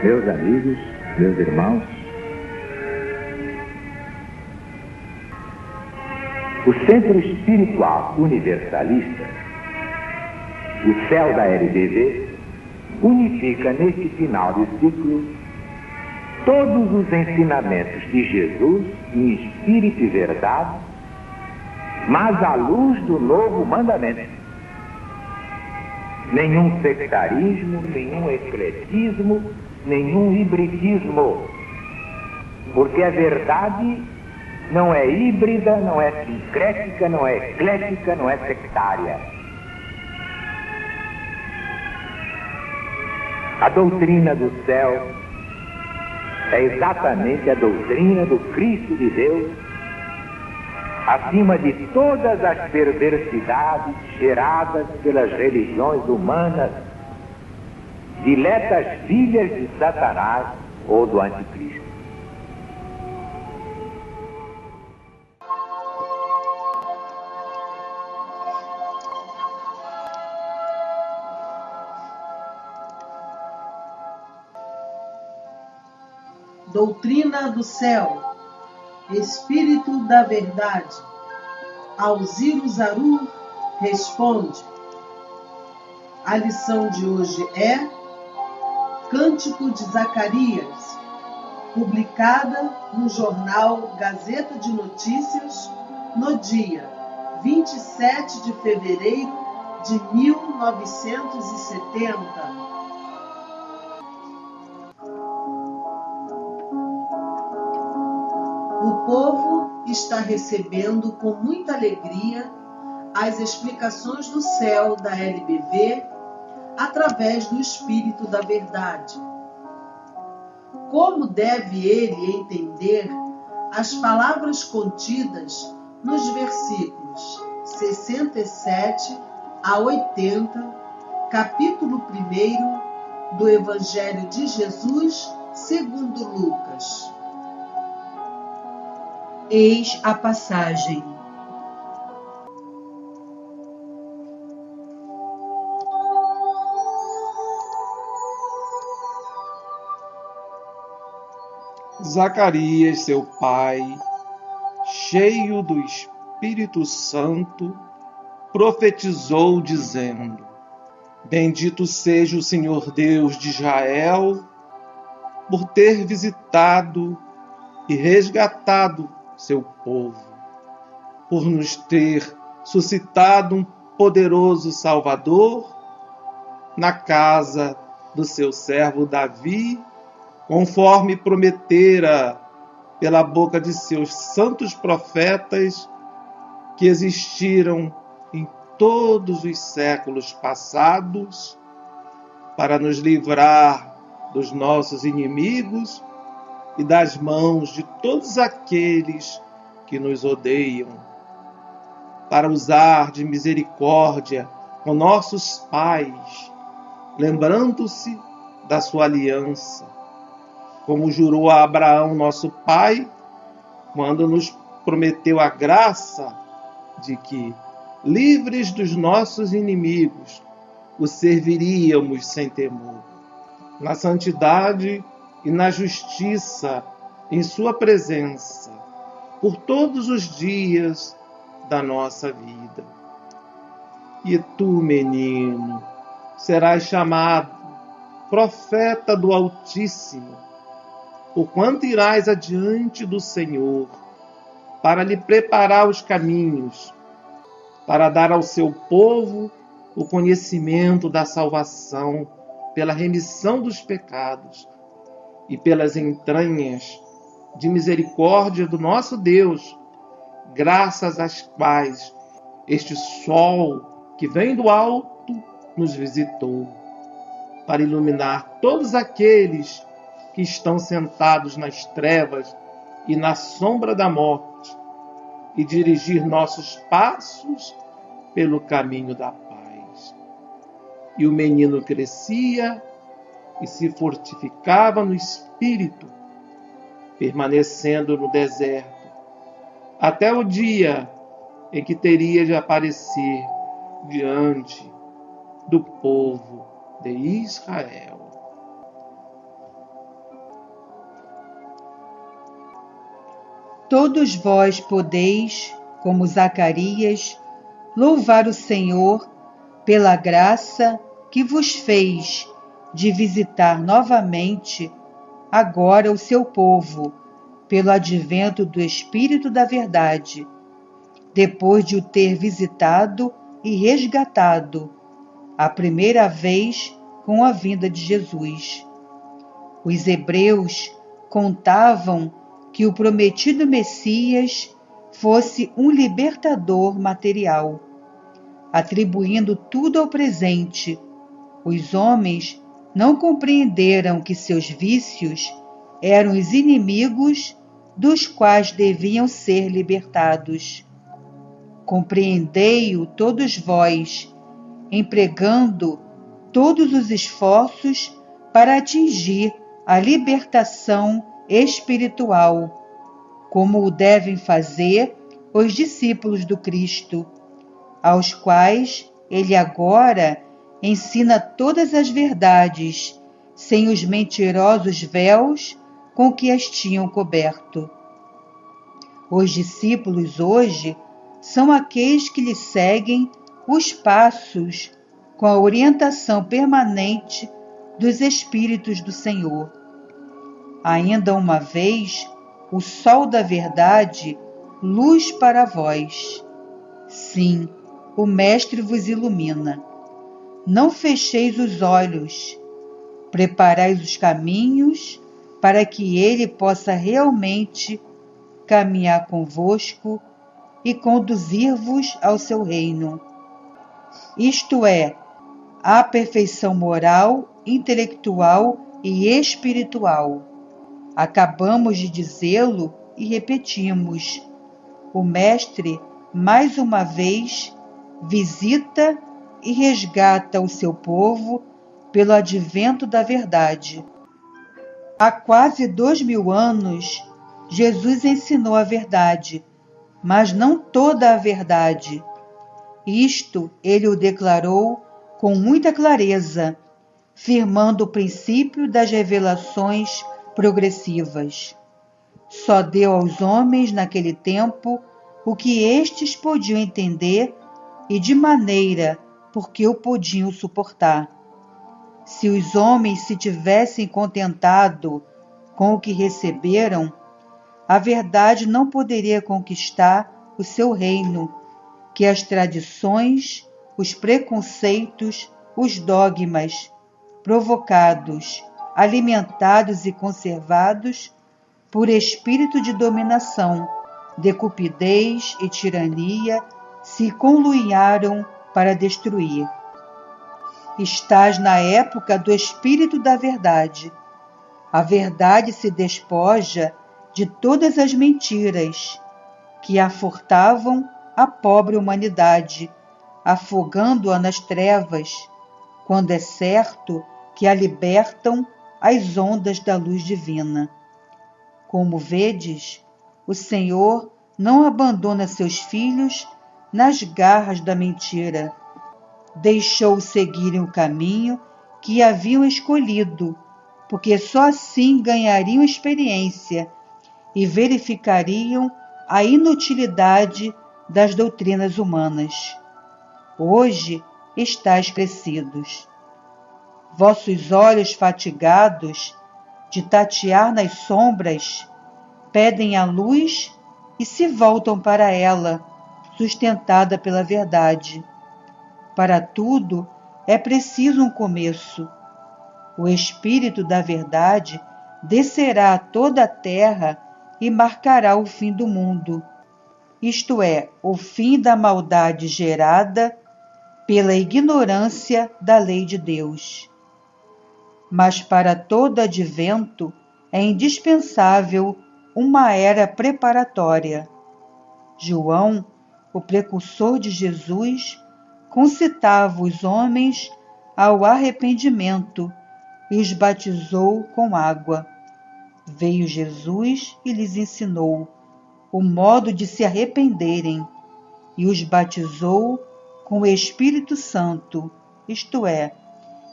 Meus amigos, meus irmãos, o Centro Espiritual Universalista, o CEL da LBV, unifica neste final de ciclo todos os ensinamentos de Jesus em espírito e verdade, mas à luz do novo mandamento. Nenhum sectarismo, nenhum ecletismo, nenhum hibridismo, porque a verdade não é híbrida, não é sincrética, não é eclética, não é sectária. A doutrina do céu é exatamente a doutrina do Cristo de Deus, acima de todas as perversidades geradas pelas religiões humanas, diletas filhas de Satanás ou do Anticristo. Doutrina do céu, Espírito da verdade, Alziro Zaru responde. A lição de hoje é Cântico de Zacarias, publicada no jornal Gazeta de Notícias no dia 27 de fevereiro de 1970. O povo está recebendo com muita alegria as explicações do céu da LBV através do Espírito da Verdade. Como deve ele entender as palavras contidas nos versículos 67 a 80, capítulo 1 do Evangelho de Jesus segundo Lucas? Eis a passagem. Zacarias, seu pai, cheio do Espírito Santo, profetizou dizendo: Bendito seja o Senhor Deus de Israel, por ter visitado e resgatado seu povo, por nos ter suscitado um poderoso Salvador na casa do seu servo Davi, conforme prometera pela boca de seus santos profetas que existiram em todos os séculos passados, para nos livrar dos nossos inimigos e das mãos de todos aqueles que nos odeiam, para usar de misericórdia com nossos pais, lembrando-se da sua aliança, como jurou a Abraão, nosso pai, quando nos prometeu a graça de que, livres dos nossos inimigos, o serviríamos sem temor, na santidade e na justiça, em sua presença, por todos os dias da nossa vida. E tu, menino, serás chamado profeta do Altíssimo, porquanto irás adiante do Senhor, para lhe preparar os caminhos, para dar ao seu povo o conhecimento da salvação pela remissão dos pecados e pelas entranhas de misericórdia do nosso Deus, graças às quais este sol que vem do alto nos visitou, para iluminar todos aqueles que estão sentados nas trevas e na sombra da morte, e dirigir nossos passos pelo caminho da paz. E o menino crescia e se fortificava no espírito, permanecendo no deserto, até o dia em que teria de aparecer diante do povo de Israel. Todos vós podeis, como Zacarias, louvar o Senhor pela graça que vos fez de visitar novamente agora o seu povo, pelo advento do Espírito da Verdade, depois de o ter visitado e resgatado, a primeira vez com a vinda de Jesus. Os hebreus contavam que o prometido Messias fosse um libertador material, atribuindo tudo ao presente. Os homens não compreenderam que seus vícios eram os inimigos dos quais deviam ser libertados. Compreendei-o todos vós, empregando todos os esforços para atingir a libertação espiritual, como o devem fazer os discípulos do Cristo, aos quais ele agora ensina todas as verdades, sem os mentirosos véus com que as tinham coberto. Os discípulos hoje são aqueles que lhe seguem os passos com a orientação permanente dos Espíritos do Senhor. Ainda uma vez, o sol da verdade, luz para vós. Sim, o Mestre vos ilumina. Não fecheis os olhos, preparai os caminhos para que ele possa realmente caminhar convosco e conduzir-vos ao seu reino. Isto é, à perfeição moral, intelectual e espiritual. Acabamos de dizê-lo e repetimos. O Mestre, mais uma vez, visita e resgata o seu povo pelo advento da verdade. Há quase 2000 anos, Jesus ensinou a verdade, mas não toda a verdade. Isto ele o declarou com muita clareza, firmando o princípio das revelações progressivas. Só deu aos homens naquele tempo o que estes podiam entender e de maneira porque o podiam suportar. Se os homens se tivessem contentado com o que receberam, a verdade não poderia conquistar o seu reino, que as tradições, os preconceitos, os dogmas, provocados, alimentados e conservados por espírito de dominação, de cupidez e tirania, se conluiaram para destruir. Estás na época do Espírito da Verdade. A verdade se despoja de todas as mentiras que afurtavam a pobre humanidade, afogando-a nas trevas, quando é certo que a libertam as ondas da luz divina. Como vedes, o Senhor não abandona seus filhos nas garras da mentira. Deixou seguirem o caminho que haviam escolhido, porque só assim ganhariam experiência e verificariam a inutilidade das doutrinas humanas. Hoje estáis crescidos. Vossos olhos fatigados de tatear nas sombras pedem a luz e se voltam para ela, sustentada pela verdade. Para tudo é preciso um começo. O Espírito da Verdade descerá a toda a terra e marcará o fim do mundo, isto é, o fim da maldade gerada pela ignorância da lei de Deus. Mas para todo advento é indispensável uma era preparatória. João, o precursor de Jesus, concitava os homens ao arrependimento e os batizou com água. Veio Jesus e lhes ensinou o modo de se arrependerem e os batizou com o Espírito Santo, isto é,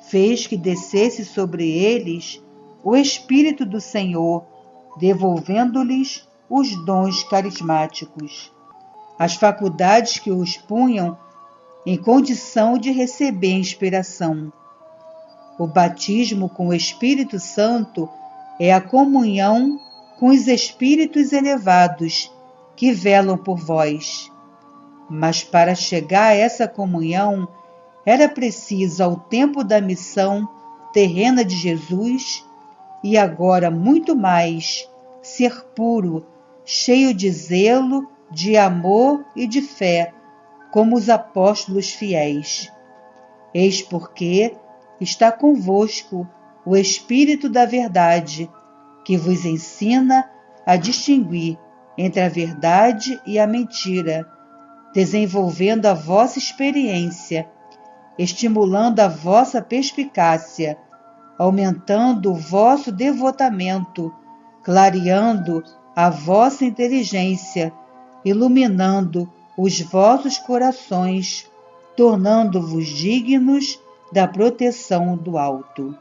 fez que descesse sobre eles o Espírito do Senhor, devolvendo-lhes os dons carismáticos, as faculdades que os punham em condição de receber inspiração. O batismo com o Espírito Santo é a comunhão com os espíritos elevados que velam por vós. Mas para chegar a essa comunhão, era preciso, ao tempo da missão terrena de Jesus, e agora muito mais, ser puro, cheio de zelo, de amor e de fé, como os apóstolos fiéis. Eis porque está convosco o Espírito da Verdade, que vos ensina a distinguir entre a verdade e a mentira, desenvolvendo a vossa experiência, estimulando a vossa perspicácia, aumentando o vosso devotamento, clareando a vossa inteligência, iluminando os vossos corações, tornando-vos dignos da proteção do alto.